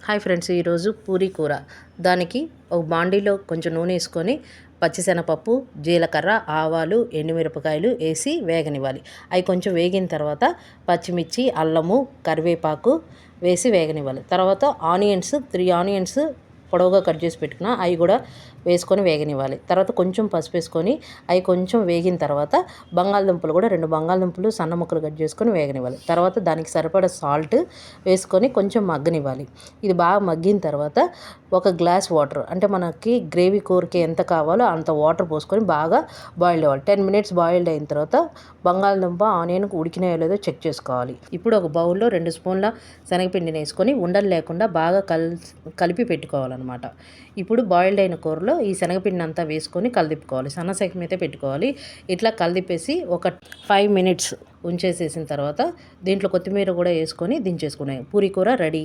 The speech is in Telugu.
హాయ్ ఫ్రెండ్స్, ఈరోజు పూరీ కూర. దానికి ఒక బాండీలో కొంచెం నూనె వేసుకొని పచ్చిశనగపప్పు, జీలకర్ర, ఆవాలు, ఎండుమిరపకాయలు వేసి వేగనివ్వాలి. అవి కొంచెం వేగిన తర్వాత పచ్చిమిర్చి, అల్లము, కరివేపాకు వేసి వేగనివ్వాలి. తర్వాత ఆనియన్స్ 3 ఆనియన్స్ పొడవుగా కట్ చేసి పెట్టుకున్న అవి కూడా వేసుకొని వేగనివ్వాలి. తర్వాత కొంచెం పసుపు వేసుకొని అవి కొంచెం వేగిన తర్వాత బంగాళదుంపలు కూడా 2 బంగాళదుంపలు సన్న ముక్కలు కట్ చేసుకొని వేగనివ్వాలి. తర్వాత దానికి సరిపడా సాల్ట్ వేసుకొని కొంచెం మగ్గనివ్వాలి. ఇది బాగా మగ్గిన తర్వాత ఒక గ్లాస్ వాటర్, అంటే మనకి గ్రేవీ కూరకి ఎంత కావాలో అంత వాటర్ పోసుకొని బాగా బాయిల్డ్ అవ్వాలి. 10 మినిట్స్ బాయిల్డ్ అయిన తర్వాత బంగాళదుంప ఆనియన్ ఉడికినాయో లేదో చెక్ చేసుకోవాలి. ఇప్పుడు ఒక బౌల్లో 2 స్పూన్ల శనగపిండిని వేసుకొని ఉండలు లేకుండా బాగా కలిపి పెట్టుకోవాలన్నమాట. ఇప్పుడు బాయిల్డ్ అయిన కూరలో ఈ శనగపిండిని అంతా వేసుకొని కలిదిప్పుకోవాలి. సన్నసేక మీద పెట్టుకోవాలి. ఇట్లా కలిదిప్పేసి ఒక 5 మినిట్స్ ఉంచేసేసిన తర్వాత దీంట్లో కొత్తిమీర కూడా వేసుకొని దించేసుకున్నాయి. పూరీ కూర రెడీ.